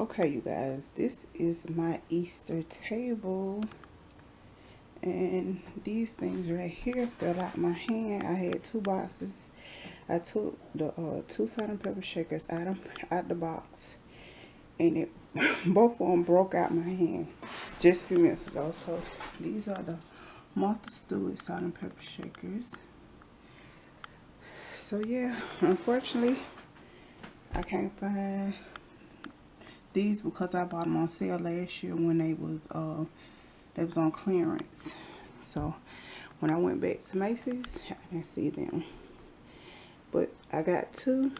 Okay, you guys, this is my Easter table, and these things right here fell out my hand. I had 2 boxes. I took the 2 salt and pepper shakers out the box, and it both of them broke out my hand just a few minutes ago. So these are the Martha Stewart salt and pepper shakers. So yeah, unfortunately, I can't find these because I bought them on sale last year when they was on clearance. So when I went back to Macy's, I didn't see them. But I got 2,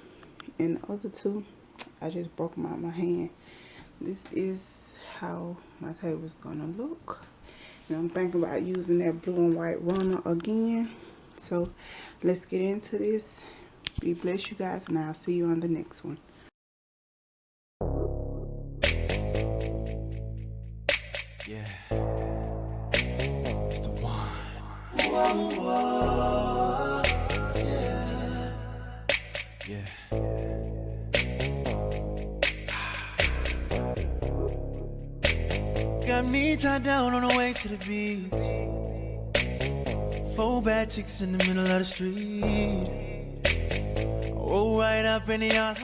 and the other 2, I just broke them out my hand. This is how my table is gonna look. And I'm thinking about using that blue and white runner again. So let's get into this. Be blessed, you guys, and I'll see you on the next one. Yeah, it's the one. Whoa, whoa, yeah, yeah. Got me tied down on the way to the beach. 4 bad chicks in the middle of the street. Roll right up in the yard.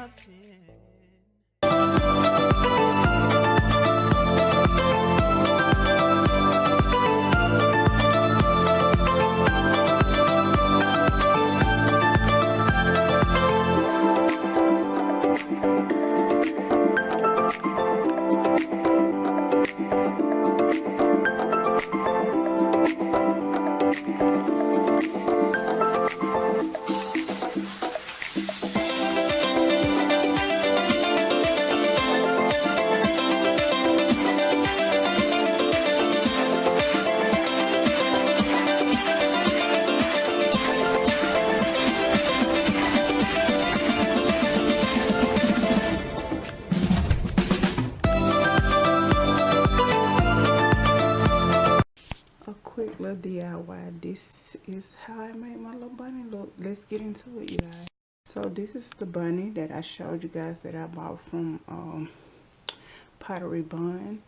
Quick little DIY. This is how I made my little bunny look. Let's get into it, you guys. So this is the bunny that I showed you guys that I bought from Pottery Barn,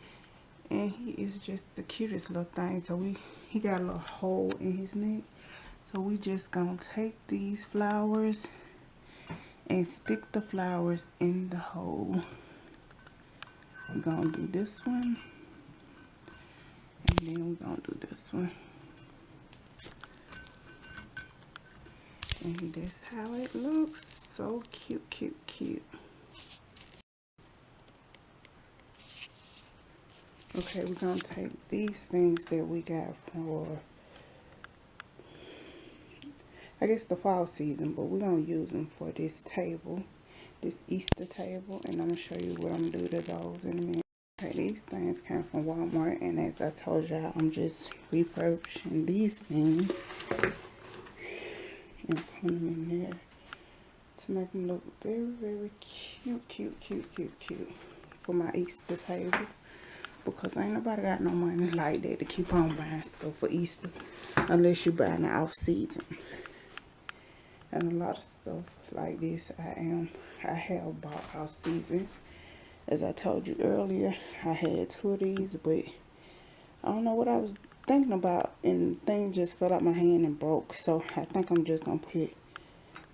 and he is just the cutest little thing. So he got a little hole in his neck, so we just gonna take these flowers and stick the flowers in the hole. We're gonna do this one, and then we're gonna do this one. And that's how it looks. So cute, cute, cute. Okay, we're gonna take these things that we got for, I guess, the fall season, but we're gonna use them for this table, this Easter table, and I'm gonna show you what I'm gonna do to those in a minute. Okay, these things came from Walmart, and as I told y'all, I'm just refurbishing these things and put them in there to make them look very, very cute, cute, cute, cute, cute for my Easter table, because ain't nobody got no money like that to keep on buying stuff for Easter unless you buying the off season. And a lot of stuff like this I have bought off season. As I told you earlier, I had 2 of these, but I don't know what I was thinking about, and the thing just fell out my hand and broke. So I think I'm just gonna put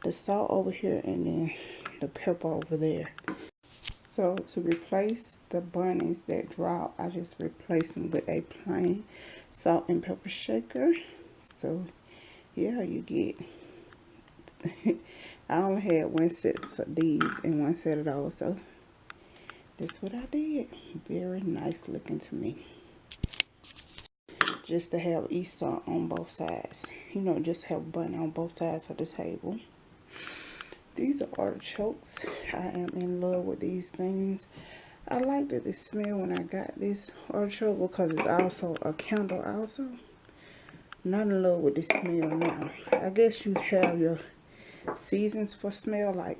the salt over here and then the pepper over there. So to replace the bunnies that drop, I just replace them with a plain salt and pepper shaker. So yeah, you get I only had 1 set of these and 1 set of those, so that's what I did. Very nice looking to me. Just to have Easter on both sides. You know, just have bunny on both sides of the table. These are artichokes. I am in love with these things. I liked the smell when I got this artichoke because it's also a candle also. Not in love with the smell now. I guess you have your seasons for smell. Like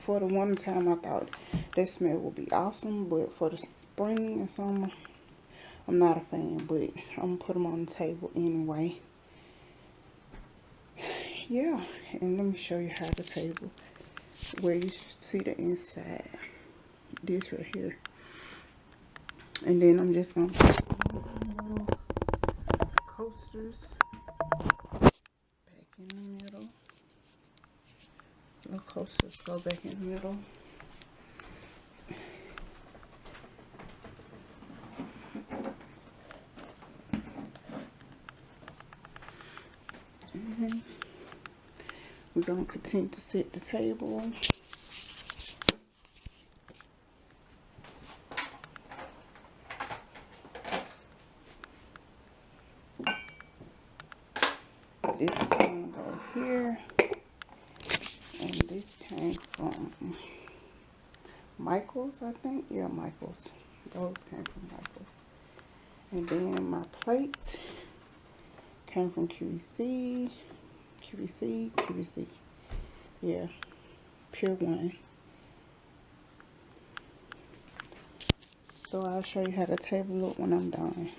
for the winter time, I thought that smell would be awesome, but for the spring and summer, I'm not a fan. But I'm gonna put them on the table anyway. Yeah, and let me show you how the table, where you see the inside. this right here. And then I'm just gonna put little coasters back in the middle. Little coasters go back in the middle. And we're gonna continue to set the table. This is gonna go here, and this came from Michaels, I think. Yeah, Michaels. Those came from Michaels. And then my plate came from QVC. Yeah, Pure One. So I'll show you how the table look when I'm done.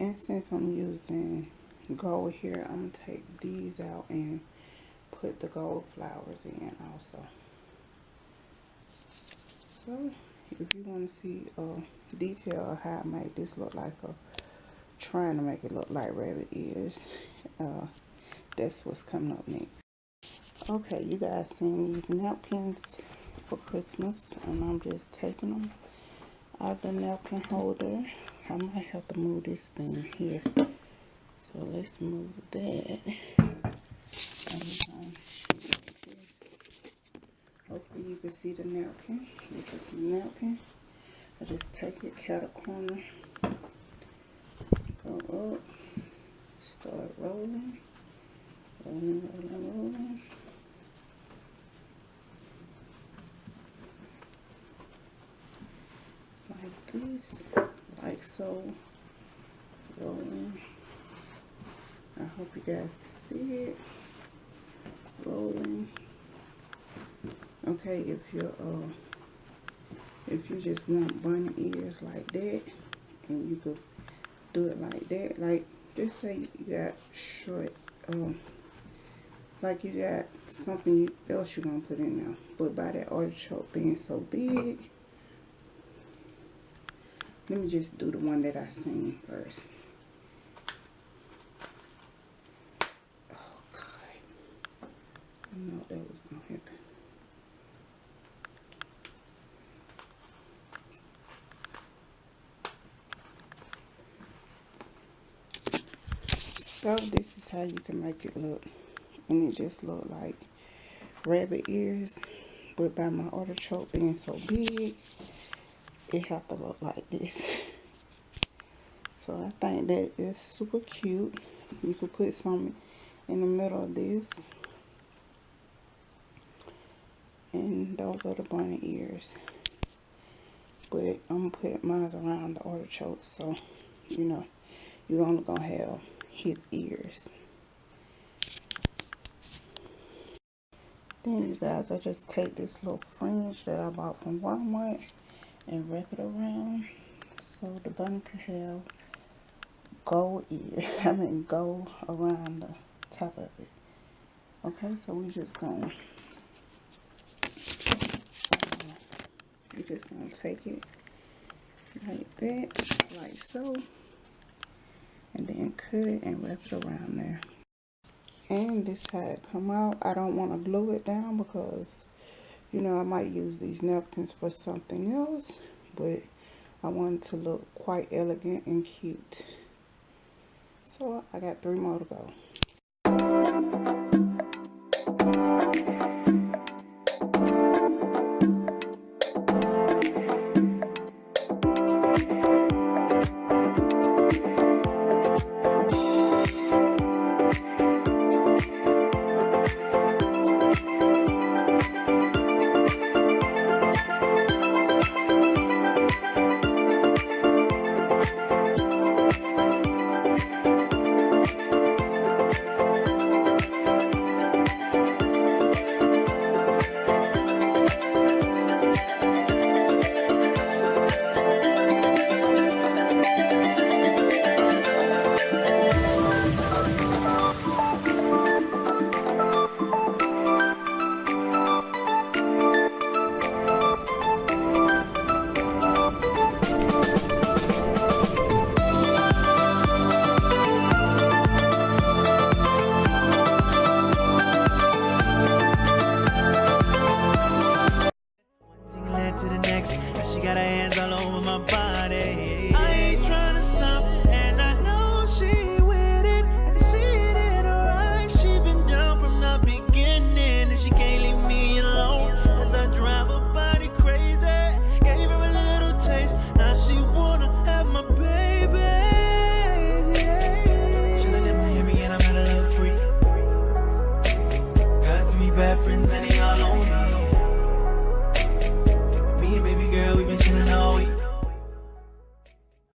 And since I'm using gold here, I'm gonna take these out and put the gold flowers in also. So if you want to see a detail of how I make this look like trying to make it look like rabbit ears, that's what's coming up next. Okay, you guys seen these napkins for Christmas, and I'm just taking them out of the napkin holder. I might have to move this thing here. So let's move that. I'm gonna shoot this. Hopefully you can see the napkin. This is the napkin. I just take it, cut a corner, go up, start rolling, rolling. Like this, like so, rolling. I hope you guys can see it. Rolling. Okay, if you just want bunny ears like that, and you could do it like that, like just say you got short, like you got something else you're gonna put in there, but by that artichoke being so big, let me just do the one that I seen first. Oh God, I know that was gonna happen. So this is how you can make it look, and it just look like rabbit ears, but by my artichoke being so big, it have to look like this. So I think that is super cute. You could put some in the middle of this, and those are the bunny ears, but I'm gonna put mine around the artichokes, so you know you're only gonna have his ears. Then you guys, I just take this little fringe that I bought from Walmart and wrap it around so the bunny could have gold ear. I mean gold around the top of it. Okay, so we just gonna take it like that, like so, and then cut it and wrap it around there. And this how it come out. I don't want to glue it down because, you know, I might use these napkins for something else, but I want it to look quite elegant and cute. So I got 3 more to go.